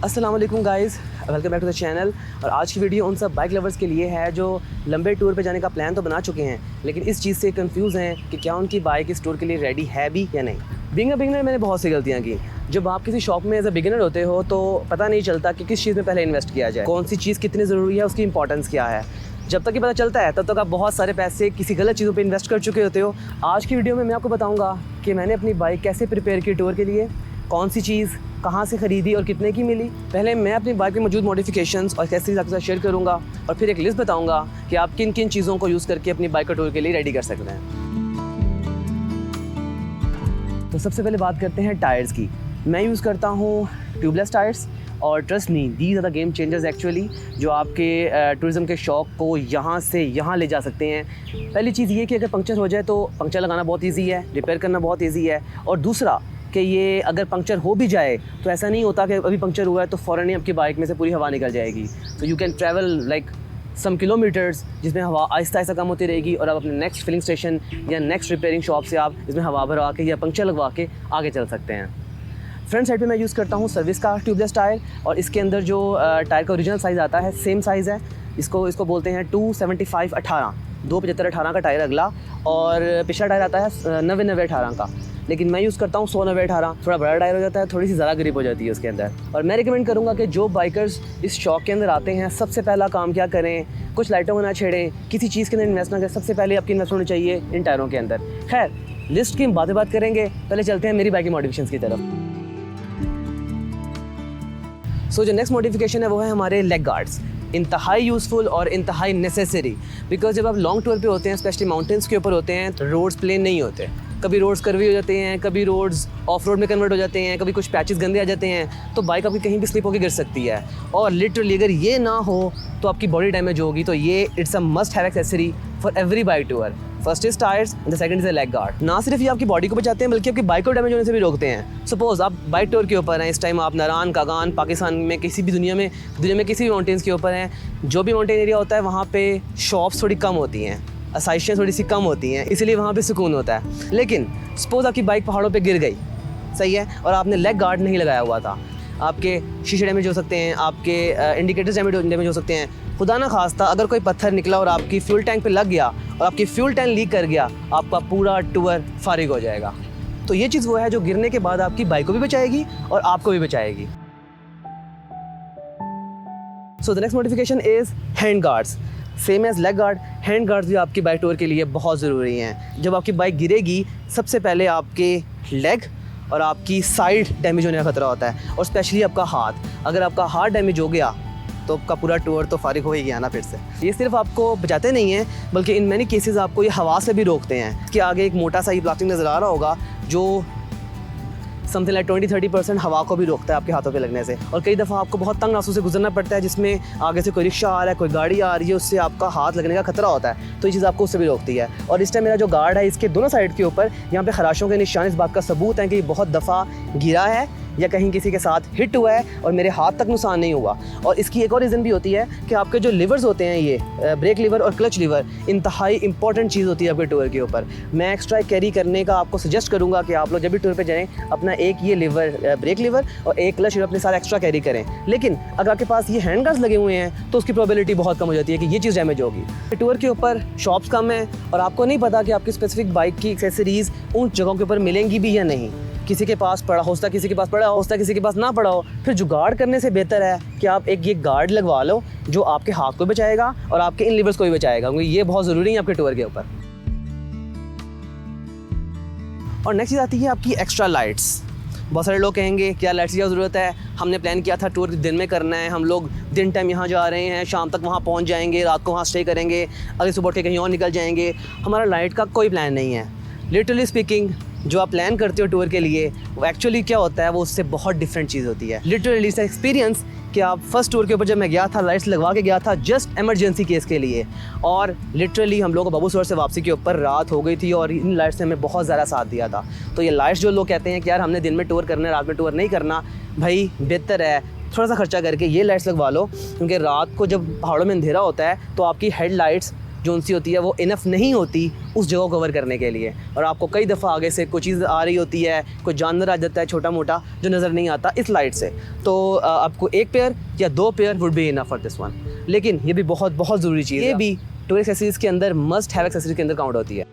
अस्सलाम वालेकुम guys, welcome back to the channel. और आज की वीडियो उन सब बाइक लवर्स के लिए है जो लंबे टूर पे जाने का प्लान तो बना चुके हैं, लेकिन इस चीज़ से कंफ्यूज हैं कि क्या उनकी बाइक इस टूर के लिए रेडी है भी या नहीं। बीइंग अ बिगिनर मैंने बहुत सी गलतियाँ की। जब आप किसी शॉप में एज अ बिगिनर होते हो तो पता नहीं चलता कि किस चीज़ में पहले इन्वेस्ट किया जाए, कौन सी चीज़ कितनी ज़रूरी है, उसकी इंपॉर्टेंस क्या है। जब तक ये पता चलता है तब तक आप बहुत सारे पैसे किसी गलत चीज़ों पे इन्वेस्ट कर चुके होते हो। आज की वीडियो में मैं आपको बताऊंगा कि मैंने अपनी बाइक कैसे प्रिपेयर की टूर के लिए, कौन सी चीज़ कहाँ से ख़रीदी और कितने की मिली। पहले मैं अपनी बाइक में मौजूद मॉडिफिकेशंस और एक्सेसरीज आपके साथ शेयर करूँगा और फिर एक लिस्ट बताऊँगा कि आप किन किन चीज़ों को यूज़ करके अपनी बाइक का टूर के लिए रेडी कर सकते हैं। तो सबसे पहले बात करते हैं टायर्स की। मैं यूज़ करता हूँ ट्यूबलेस टायर्स और trust me, these are the game changers actually, जो आपके टूरिज़्म के शौक़ को यहाँ से यहाँ ले जा सकते हैं। पहली चीज़ ये कि अगर पंक्चर हो जाए तो पंक्चर लगाना बहुत ईजी है, रिपेयर करना बहुत ईजी है। और दूसरा कि ये अगर पंक्चर हो भी जाए तो ऐसा नहीं होता कि अभी पंक्चर हुआ है तो फ़ौरन ही आपकी बाइक में से पूरी हवा निकल जाएगी। तो you can travel like some kilometres जिसमें हवा आहिस्ता आहिस्ता कम होती रहेगी और आप अपने नेक्स्ट फिलिंग स्टेशन या नेक्स्ट रिपेयरिंग शॉप से आप इसमें हवा भरवा के या पंक्चर लगवा के आगे चल सकते हैं। फ्रंट साइड पे मैं यूज़ करता हूँ सर्विस का ट्यूबलेस टायर, और इसके अंदर जो टायर का ओरिजिनल साइज़ आता है सेम साइज़ है। इसको बोलते हैं 275/18, 275/18 का टायर अगला, और पिछला टायर आता है 90/18 का। लेकिन मैं यूज़ करता हूँ 100/18, थोड़ा बड़ा टायर हो जाता है, थोड़ी सी ज़्यादा ग्रिप हो जाती है उसके अंदर। और मैं रिकमेंड करूँगा कि जो बाइकर्स इस शौक के अंदर आते हैं सबसे पहला काम क्या करें, कुछ लाइटों को ना छेड़ें, किसी चीज़ के अंदर इन्वेस्ट ना करें। सबसे पहले आपकी इन्वेस्ट होनी चाहिए इन टायरों के अंदर। खैर, लिस्ट की बात करेंगे, पहले चलते हैं मेरी बाइक की मॉडिफिकेशंस की तरफ। जो नेक्स्ट मॉडिफिकेशन है वो है हमारे लेग गार्ड्स। इंतहाई यूज़फुल और इंतहाई नेसेसरी, बिकॉज जब आप लॉन्ग टूर पे होते हैं, स्पेशली माउंटेन्स के ऊपर होते हैं, रोड्स प्लेन नहीं होते। कभी रोड्स कर्वी हो जाते हैं, कभी रोड्स ऑफ रोड में कन्वर्ट हो जाते हैं, कभी कुछ पैचेस गंदे आ जाते हैं, तो बाइक आपकी कहीं भी स्लिप होकर गिर सकती है। और लिटरली अगर ये ना हो तो आपकी बॉडी डैमेज होगी। तो ये it's a must have accessory for every bike tour. First is tyres and the second is a leg guard. ना सिर्फ ये आपकी बॉडी को बचाते हैं बल्कि आपकी बाइक को डैमेज होने से भी रोकते हैं। सपोज आप बाइक टूर के ऊपर हैं, इस टाइम आप नारान, कागान, पाकिस्तान में किसी भी दुनिया में किसी भी माउंटेन्स के ऊपर हैं, जो भी माउंटेन एरिया होता है वहाँ पे शॉप्स थोड़ी कम होती हैं, आसाइशें थोड़ी सी कम होती हैं, इसलिए वहाँ पे सुकून होता है। लेकिन सपोज़ आपकी बाइक पहाड़ों पे गिर गई, सही है, और आपने लेग गार्ड नहीं लगाया हुआ था, आपके शीशे डैमेज हो सकते हैं, आपके इंडिकेटर्स डैमेज हो सकते हैं। खुदा ना खास्ता अगर कोई पत्थर निकला और आपकी फ्यूल टैंक पे लग गया और आपकी फ्यूल टैंक लीक कर गया, आपका पूरा टूर फारिग हो जाएगा। तो ये चीज़ वो है जो गिरने के बाद आपकी बाइक को भी बचाएगी और आपको भी बचाएगी। So the next modification is hand guards. Same as leg guard, hand guards भी आपकी बाइक टूर के लिए बहुत ज़रूरी हैं। जब आपकी बाइक गिरेगी सबसे पहले आपके लेग और आपकी साइड डैमेज होने का खतरा होता है, और स्पेशली आपका हाथ। अगर आपका हाथ डैमेज हो गया तो आपका पूरा टूर तो फारिग हो ही गया ना फिर से। ये सिर्फ आपको बचाते नहीं हैं बल्कि इन मैनी केसेस आपको ये हवा से भी रोकते हैं। इसके आगे एक मोटा सा ये प्लास्टिक नज़र आ रहा होगा जो समथिंग लाइक 20-30% हवा को भी रोकता है आपके हाथों पे लगने से। और कई दफ़ा आपको बहुत तंग रास्तों से गुजरना पड़ता है जिसमें आगे से कोई रिक्शा आ रहा है, कोई गाड़ी आ रही है, उससे आपका हाथ लगने का खतरा होता है, तो ये चीज़ आपको उससे भी रोकती है। और इस टाइम मेरा जो गार्ड है इसके दोनों साइड के ऊपर यहाँ पे खराशों के निशान इस बात का सबूत है कि ये बहुत दफ़ा गिरा है या कहीं किसी के साथ हिट हुआ है और मेरे हाथ तक नुकसान नहीं हुआ। और इसकी एक और रीज़न भी होती है कि आपके जो लिवर्स होते हैं, ये ब्रेक लीवर और क्लच लीवर, इंतहाई इंपॉर्टेंट चीज़ होती है आपके टूर के ऊपर। मैं एक्स्ट्रा कैरी करने का आपको सजेस्ट करूँगा कि आप लोग जब भी टूर पे जाएँ अपना एक ये लीवर, ब्रेक लीवर और एक क्लच लीवर अपने साथ एक्स्ट्रा कैरी करें। लेकिन अगर आपके पास ये हैंड गार्ड्स लगे हुए हैं तो उसकी प्रोबेबिलिटी बहुत कम हो जाती है कि ये चीज़ डैमेज होगी। टूर के ऊपर शॉप्स कम हैं और आपको नहीं पता कि आपकी स्पेसिफिक बाइक की एक्सेसरीज़ उन जगहों के ऊपर मिलेंगी भी या नहीं। किसी के पास पड़ा हो सकता है, किसी के पास पड़ा हो सकता है, किसी के पास ना पड़ा हो। फिर जुगाड़ करने से बेहतर है कि आप एक ये गार्ड लगवा लो जो आपके हाथ को बचाएगा और आपके इन लिवर्स को भी बचाएगा, क्योंकि ये बहुत ज़रूरी है आपके टूर के ऊपर। और नेक्स्ट चीज़ आती है आपकी एक्स्ट्रा लाइट्स। बहुत सारे लोग कहेंगे क्या लाइट्स की क्या ज़रूरत है, हमने प्लान किया था टूर दिन में करना है, हम लोग दिन टाइम यहाँ जा रहे हैं, शाम तक वहाँ पहुँच जाएंगे, रात को वहाँ स्टे करेंगे, अगली सुबह उठ के कहीं और निकल जाएंगे। हमारा लाइट का कोई प्लान नहीं है। लिटरली स्पीकिंग, जो आप प्लान करते हो टूर के लिए वो एक्चुअली क्या होता है वो उससे बहुत डिफरेंट चीज़ होती है। लिटरली इसका एक्सपीरियंस कि आप फर्स्ट टूर के ऊपर जब मैं गया था लाइट्स लगवा के गया था जस्ट एमरजेंसी केस के लिए, और लिटरली हम लोग बाबू सरोवर से वापसी के ऊपर रात हो गई थी और इन लाइट्स ने हमें बहुत ज़्यादा साथ दिया था। तो ये लाइट्स जो लोग कहते हैं कि यार हमने दिन में टूर करना है रात में टूर नहीं करना, भाई बेहतर है थोड़ा सा खर्चा करके ये लाइट्स लगवा लो, क्योंकि रात को जब पहाड़ों में अंधेरा होता है तो आपकी हेडलाइट्स जो उनसी होती है वो इनफ नहीं होती उस जगह को कवर करने के लिए, और आपको कई दफ़ा आगे से कोई चीज़ आ रही होती है, कोई जानवर आ जाता है छोटा मोटा जो नज़र नहीं आता इस लाइट से, तो आपको एक पेयर या 2 pair would be enough for this one. लेकिन ये भी बहुत बहुत ज़रूरी चीज़ है, ये भी टूरिस्ट एक्सेसरीज़ के अंदर मस्ट हैव एक्सेसरीज के अंदर काउंट होती है।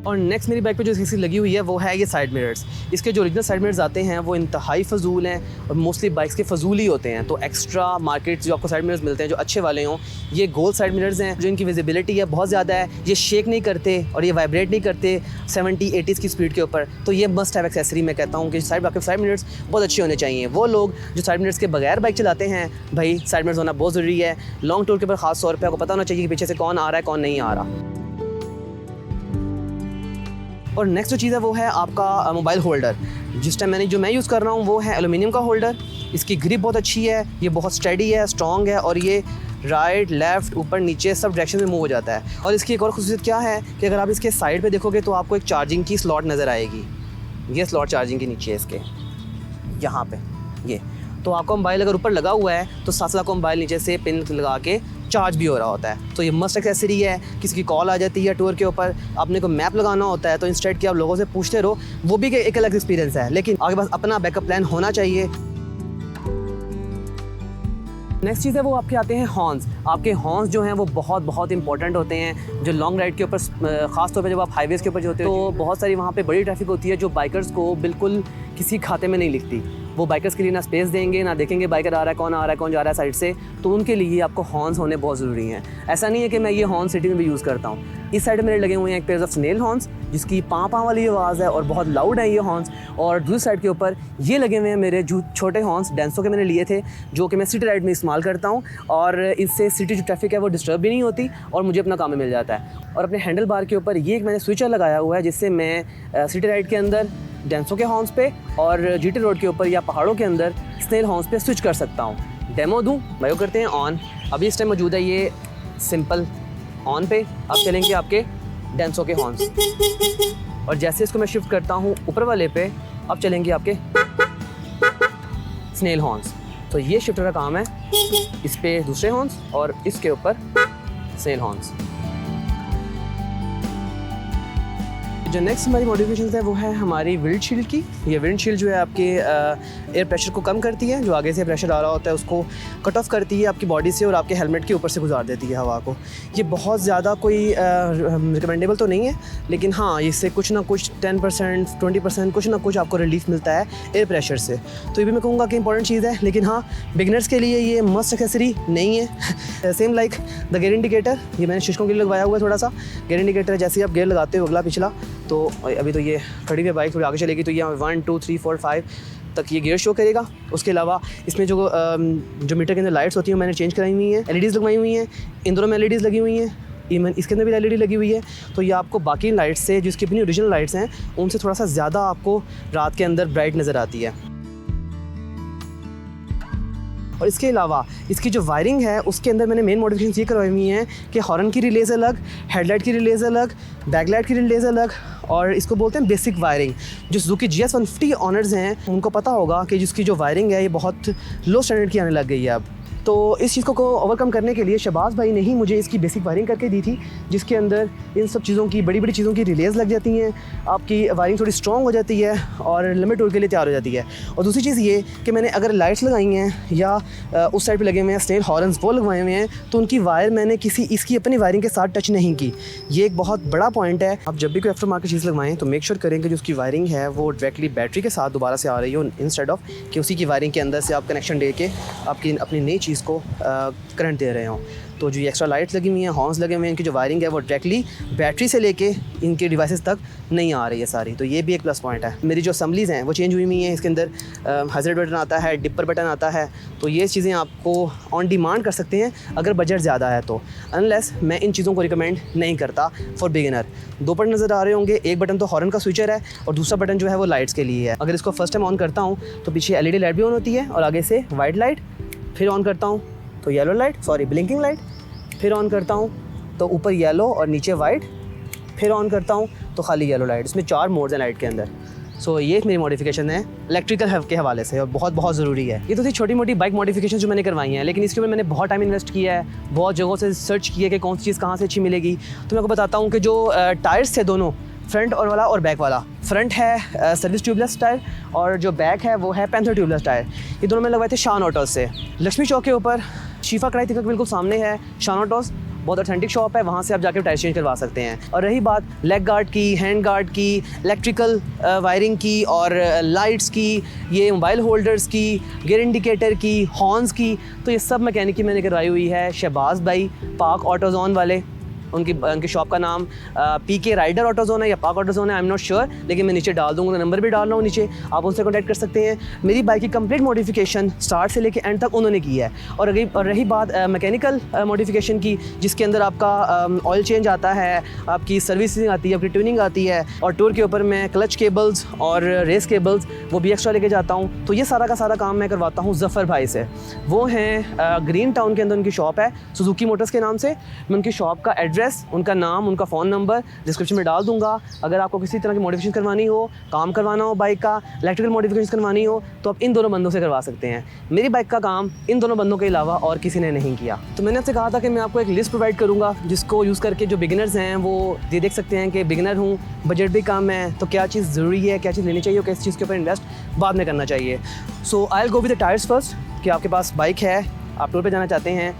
और नेक्स्ट मेरी बाइक पे जो एक्सेसरी लगी हुई है वो है ये साइड मिरर्स। इसके जो ओरिजिनल साइड मिरर्स आते हैं वो इंतहाई फ़जूल हैं और मोस्टली बाइक्स के फ़जूल ही होते हैं। तो एक्स्ट्रा मार्केट जो आपको साइड मिरर्स मिलते हैं जो अच्छे वाले हों, ये गोल साइड मिरर्स हैं जो इनकी विजिबिलिटी है बहुत ज़्यादा है, ये शेक नहीं करते और ये वाइब्रेट नहीं करते 70-80 की स्पीड के ऊपर। तो ये मस्ट हैव एक्सेसरी मैं कहता हूँ कि आपके साइड मिरर्स बहुत अच्छे होने चाहिए। वो लोग जो साइड मिरर्स के बगैर बाइक चलाते हैं, भाई साइड मिरर्स होना बहुत ज़रूरी है। लॉन्ग टूर के ऊपर ख़ास तौर पर आपको पता होना चाहिए कि पीछे से कौन आ रहा है कौन नहीं आ रहा। और नेक्स्ट जो चीज़ है वो है आपका मोबाइल होल्डर। जिस टाइम मैं यूज़ कर रहा हूँ वो है एलुमिनियम का होल्डर। इसकी ग्रिप बहुत अच्छी है, ये बहुत स्टडी है, स्ट्रॉन्ग है और ये राइट लेफ़्ट ऊपर नीचे सब डायरेक्शन में मूव हो जाता है। और इसकी एक और ख़ुसूसियत क्या है कि अगर आप इसके साइड पे देखोगे तो आपको एक चार्जिंग की स्लॉट नज़र आएगी। ये स्लॉट चार्जिंग के नीचे है इसके यहाँ पे ये, तो आपका मोबाइल अगर ऊपर लगा हुआ है तो साथ साथ आपको मोबाइल नीचे से पिन लगा के चार्ज भी हो रहा होता है। तो ये मस्ट एक्सेसरी है। किसी की कॉल आ जाती है टूर के ऊपर, आपने को मैप लगाना होता है तो इंस्टेड कि आप लोगों से पूछते रहो, वो भी एक अलग एक्सपीरियंस है, लेकिन आपके पास अपना बैकअप प्लान होना चाहिए। नेक्स्ट चीज़ है वो आपके आते हैं हॉर्न्स। आपके हॉर्न्स जो हैं वो बहुत बहुत इंपॉर्टेंट होते हैं जो लॉन्ग राइड के ऊपर, ख़ास तौर पे जब आप हाईवेज़ के ऊपर जो होते हैं तो बहुत सारी वहाँ पे बड़ी ट्रैफिक होती है जो बाइकर्स को बिल्कुल किसी खाते में नहीं लिखती। वो बाइकर्स के लिए ना स्पेस देंगे, ना देखेंगे बाइकर आ रहा है, कौन आ रहा है, कौन जा रहा है साइड से। तो उनके लिए आपको हॉर्न्स होने बहुत ज़रूरी हैं। ऐसा नहीं है कि मैं ये हॉर्न सिटी में भी यूज़ करता हूँ। इस साइड मेरे लगे हुए हैं एक पेयर ऑफ स्नेल हॉर्न्स जिसकी पाँ वाली आवाज़ है और बहुत लाउड है ये हॉर्न्स। और दूसरी साइड के ऊपर ये लगे हुए हैं मेरे जो छोटे हॉर्न्स डेंसो के मैंने लिए थे, जो कि मैं सिटी राइड में इस्तेमाल करता हूँ और इससे सिटी जो ट्रैफिक है वो डिस्टर्ब भी नहीं होती और मुझे अपना काम में मिल जाता है। और अपने हैंडल बार के ऊपर ये एक मैंने स्विचर लगाया हुआ है जिससे मैं सिटी राइड के अंदर डेंसो के हॉर्न्स पे और जीटी रोड के ऊपर या पहाड़ों के अंदर स्नेल हॉर्न्स पे स्विच कर सकता हूँ। डेमो दूँ, बायो करते हैं ऑन। अभी इस टाइम मौजूद है ये सिंपल ऑन पे। अब चलेंगे आपके डेंसो के हॉर्न्स और जैसे इसको मैं शिफ्ट करता हूँ ऊपर वाले पे, अब चलेंगे आपके स्नेल हॉर्न्स। तो ये शिफ्टर का काम है, इस पे दूसरे हॉर्न्स और इसके ऊपर स्नेल हॉर्न्स। जो नेक्स्ट हमारी मॉडिफिकेशन है वो है हमारी विंडशील्ड की। ये विंडशील्ड जो है आपके एयर प्रेशर को कम करती है, जो आगे से प्रेशर आ रहा होता है उसको कट ऑफ करती है आपकी बॉडी से और आपके हेलमेट के ऊपर से गुजार देती है हवा को। ये बहुत ज़्यादा कोई रिकमेंडेबल तो नहीं है, लेकिन हाँ इससे कुछ ना कुछ 10% 20% कुछ ना कुछ आपको रिलीफ मिलता है एयर प्रेशर से। तो ये भी मैं कहूँगा कि इंपॉर्टेंट चीज़ है, लेकिन हाँ बिगिनर्स के लिए ये मस्ट एक्सेसरी नहीं है। Same like the gear indicator, ये मैंने शीशों के लिए लगवाया हुआ है थोड़ा सा। गेयर इंडिकेटर जैसे ही आप गेयर लगाते हो अगला पिछला, तो अभी तो ये खड़ी हुई बाइक थोड़ी आगे चलेगी तो ये 1 2 3 4 5 तक ये गियर शो करेगा। उसके अलावा इसमें जो मीटर के अंदर लाइट्स होती हैं मैंने चेंज कराई हुई हैं, एलईडीज़ लगवाई हुई हैं, इन दोनों में एलईडीज़ लगी हुई हैं, इवन इसके अंदर भी एलईडी लगी हुई है। तो ये आपको बाकी लाइट्स से, जिसकी अपनी ओरिजिनल लाइट्स हैं, उनसे थोड़ा सा ज़्यादा आपको रात के अंदर ब्राइट नज़र आती है। और इसके अलावा इसकी जो वायरिंग है उसके अंदर मैंने मेन मॉडिफिकेशन ये करवाई हुई हैं कि हॉर्न की रिलेज़ अलग, हेडलाइट की रिलेज़ अलग, बैकलाइट की रिलेज़ अलग, और इसको बोलते हैं बेसिक वायरिंग। जो सुजुकी GS 150 ऑनर्स हैं उनको पता होगा कि जिसकी जो वायरिंग है ये बहुत लो स्टैंडर्ड की आने लग गई है अब। तो इस चीज़ को ओवरकम करने के लिए शहबाज भाई ने ही मुझे इसकी बेसिक वायरिंग करके दी थी, जिसके अंदर इन सब चीज़ों की बड़ी बड़ी चीज़ों की रिलेज़ लग जाती हैं, आपकी वायरिंग थोड़ी स्ट्रॉन्ग हो जाती है और लिमिट टूर के लिए तैयार हो जाती है। और दूसरी चीज़ ये कि मैंने अगर लाइट्स लगाई हैं या उस साइड पे लगे हुए हैं स्नेल हॉर्न्स वो लगवाए हुए हैं तो उनकी वायर मैंने इसकी अपनी वायरिंग के साथ टच नहीं की। ये एक बहुत बड़ा पॉइंट है। आप जब भी कोई आफ्टर मार्केट चीज़ लगवाएं तो मेक श्योर करें कि जो उसकी वायरिंग है वो डायरेक्टली बैटरी के साथ दोबारा से आ रही हो, इंस्टेड ऑफ कि उसी की वायरिंग के अंदर से आप कनेक्शन दे के आपकी अपनी नई चीज़ को करंट दे रहे हों। तो जो ये एक्स्ट्रा लाइट्स लगी हुई हैं, हॉर्न्स लगे हुए हैं, इनकी जो वायरिंग है वो डायरेक्टली बैटरी से लेके इनके डिवाइसेस तक नहीं आ रही है सारी। तो ये भी एक प्लस पॉइंट है। मेरी जो असम्बलीज़ हैं वो चेंज हुई हुई हैं, इसके अंदर हैज़र्ड बटन आता है, डिपर बटन आता है। तो ये चीज़ें आपको ऑन डिमांड कर सकते हैं अगर बजट ज़्यादा है तो, अनलेस मैं इन चीज़ों को रिकमेंड नहीं करता फॉर बिगिनर। 2 बटन नज़र आ रहे होंगे, एक बटन तो हॉर्न का स्विचर है और दूसरा बटन जो है वो लाइट्स के लिए है। अगर इसको फर्स्ट टाइम ऑन करता हूँ तो पीछे LED लाइट भी ऑन होती है और आगे से वाइट लाइट, फिर ऑन करता हूँ तो yellow light, sorry blinking light, फिर ऑन करता हूँ तो ऊपर येलो और नीचे वाइट, फिर ऑन करता हूँ तो खाली येलो लाइट। इसमें 4 मोड्स हैं लाइट के अंदर। सो ये मेरी मॉडिफिकेशन है इलेक्ट्रिकल के हवाले से और बहुत बहुत ज़रूरी है। ये तो थी छोटी मोटी बाइक मॉडिफिकेशन जो मैंने करवाई हैं, लेकिन इसके ऊपर मैंने बहुत टाइम इन्वेस्ट किया है, बहुत जगहों से सर्च किया कि कौन सी चीज़ कहाँ से अच्छी मिलेगी। तो मैं आपको बताता हूँ कि जो टायर्स थे दोनों, फ्रंट और वाला और बैक वाला, फ्रंट है सर्विस ट्यूबलेस टायर और जो बैक है वो है पैंथर ट्यूबलेस टायर। ये दोनों मैंने लगवाए थे शान ऑटोज़ से। लक्ष्मी चौक के ऊपर शीफा कढ़ाई तिलक बिल्कुल सामने है शान ऑटोज़, बहुत ऑथेंटिक शॉप है, वहाँ से आप जाकर टायर चेंज करवा सकते हैं। और रही बात लेग गार्ड की, हैंड गार्ड की, इलेक्ट्रिकल वायरिंग की और लाइट्स की, ये मोबाइल होल्डर्स की, गियर इंडिकेटर की, हॉर्न्स की, तो ये सब मैकेनिक की मैंने करवाई हुई है शहबाज भाई पाक ऑटोजोन वाले। उनकी शॉप का नाम पीके राइडर ऑटोजोन है या पाक ऑटोजोन है, आई एम नॉट श्योर, लेकिन मैं नीचे डाल दूँगा, नंबर भी डाल रहा हूँ नीचे, आप उनसे कॉन्टैक्ट कर सकते हैं। मेरी बाइक की कंप्लीट मॉडिफिकेशन स्टार्ट से लेके एंड तक उन्होंने की है। और रही बात मैकेनिकल मॉडिफिकेशन की, जिसके अंदर आपका ऑयल चेंज आता है, आपकी सर्विसिंग आती है, आपकी ट्यूनिंग आती है, और टूर के ऊपर मैं क्लच केबल्स और रेस केबल्स वो भी एक्स्ट्रा लेके जाता हूँ। तो ये सारा का सारा काम मैं करवाता हूँ ज़फ़र भाई से। वो हैं ग्रीन टाउन के अंदर उनकी शॉप है सुजुकी मोटर्स के नाम से। मैं उनकी शॉप का एड्रेस, उनका नाम, उनका फ़ोन नंबर डिस्क्रिप्शन में डाल दूंगा। अगर आपको किसी तरह की मॉडिफिकेशन करवानी हो, काम करवाना हो बाइक का, इलेक्ट्रिकल मॉडिफिकेशन करवानी हो, तो आप इन दोनों बंदों से करवा सकते हैं। मेरी बाइक का काम इन दोनों बंदों के अलावा और किसी ने नहीं किया। तो मैंने आपसे कहा था कि मैं आपको एक लिस्ट प्रोवाइड करूँगा जिसको यूज़ करके जो बिगिनर्स हैं वो ये देख सकते हैं कि बिगिनर हूँ, बजट भी कम है, तो क्या चीज़ ज़रूरी है, क्या चीज़ लेनी चाहिए और किस चीज़ के ऊपर इन्वेस्ट बाद में करना चाहिए। So I will go with the tyres first, कि आपके पास बाइक है, आप टूर पर जाना चाहते हैं,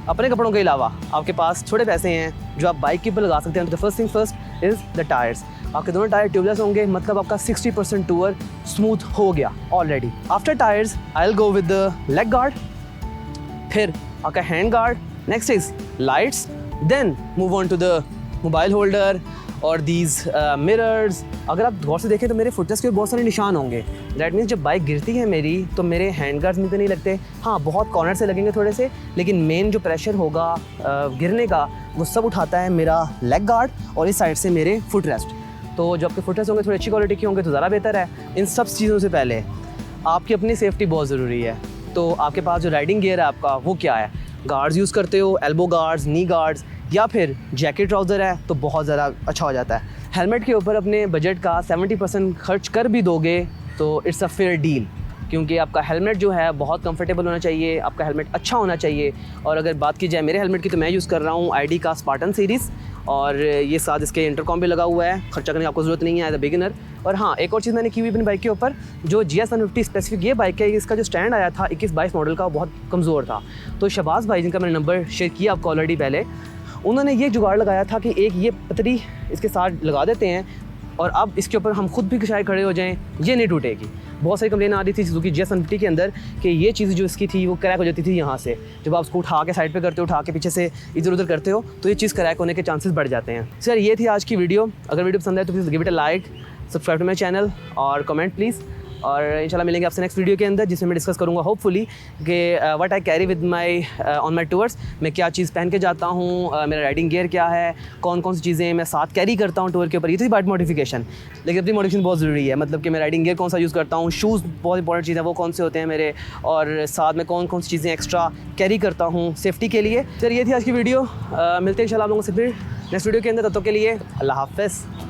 अपने कपड़ों के अलावा आपके पास थोड़े पैसे हैं जो आप बाइक के ऊपर लगा सकते हैं। तो the first thing first is the tyres. आपके दोनों टायर ट्यूबलेस होंगे, मतलब आपका 60% टूर स्मूथ हो गया already. After tyres I will go with the leg guard, फिर आपका hand guard, next is lights, then move on to the mobile holder और दीज मिरर्स। अगर आप गौर से देखें तो मेरे फुटरेस्ट के बहुत सारे निशान होंगे। दैट मीन्स जब बाइक गिरती है मेरी तो मेरे हैंड गार्ड्स मुझे नहीं लगते, हाँ बहुत कॉर्नर से लगेंगे थोड़े से, लेकिन मेन जो प्रेशर होगा गिरने का वो सब उठाता है मेरा लेग गार्ड और इस साइड से मेरे फुटरेस्ट। तो जो आपके फुटरेस्ट होंगे थोड़ी अच्छी क्वालिटी के होंगे तो ज़्यादा बेहतर है। इन सब चीज़ों से पहले आपकी अपनी सेफ्टी बहुत ज़रूरी है। तो आपके पास जो राइडिंग गियर है आपका वो क्या है, गार्ड्स यूज़ करते हो, एल्बो गार्ड्स, नी गार्ड्स, या फिर जैकेट ट्राउज़र है तो बहुत ज़्यादा अच्छा हो जाता है। हेलमेट के ऊपर अपने बजट का 70% खर्च कर भी दोगे तो इट्स अ फेयर डील, क्योंकि आपका हेलमेट जो है बहुत कंफर्टेबल होना चाहिए, आपका हेलमेट अच्छा होना चाहिए। और अगर बात की जाए मेरे हेलमेट की तो मैं यूज़ कर रहा हूँ आईडी का स्पार्टन सीरीज़, और ये साथ इसके इंटरकॉम भी लगा हुआ है, खर्चा करने की आपको ज़रूरत नहीं है एज अ बिगिनर। और हाँ, एक और चीज़ मैंने की हुई अपनी बाइक के ऊपर, जो GS 150 स्पेसिफिक ये बाइक है, इसका जो स्टैंड आया था 21-22 मॉडल का बहुत कमज़ोर था। तो शहबाज भाई जिनका मैंने नंबर शेयर किया आपको ऑलरेडी पहले, उन्होंने ये जुगाड़ लगाया था कि एक ये पतरी इसके साथ लगा देते हैं और अब इसके ऊपर हम खुद भी शायद खड़े हो जाएं, ये नहीं टूटेगी। बहुत सारी कंप्लेन आ रही थी सुजुकी GS 150 के अंदर कि ये चीज़ जो इसकी थी वो क्रैक हो जाती थी यहाँ से, जब आप उसको उठा के साइड पे करते हो, उठा के पीछे से इधर उधर करते हो तो ये चीज़ क्रैक होने के चांसेस बढ़ जाते हैं। सर ये थी आज की वीडियो। अगर वीडियो पसंद आए तो please give it a like, subscribe to my channel और कमेंट प्लीज़। और इंशाल्लाह मिलेंगे आपसे नेक्स्ट वीडियो के अंदर, जिसमें मैं डिस्कस करूँगा होपफुली कि what I carry with my on my tours, मैं क्या चीज़ पहन के जाता हूँ, मेरा राइडिंग गियर क्या है, कौन कौन सी चीज़ें मैं साथ कैरी करता हूँ टूर के ऊपर। ये तो बाइक मॉडिफिकेशन, लेकिन अपनी मॉडिफिकेशन बहुत ज़रूरी है, मतलब कि मैं राइडिंग गियर कौन सा यूज़ करता हूँ, शूज़ बहुत इंपॉर्टेंट चीज़ है वो कौन से होते हैं मेरे, और साथ में कौन कौन सी चीज़ें एक्स्ट्रा कैरी करता हूँ सेफ्टी के लिए। सर ये थी आज की वीडियो, मिलते हैं इंशाल्लाह आप लोगों से फिर नेक्स्ट वीडियो के अंदर। तब तक के लिए अल्लाह हाफ़िज़।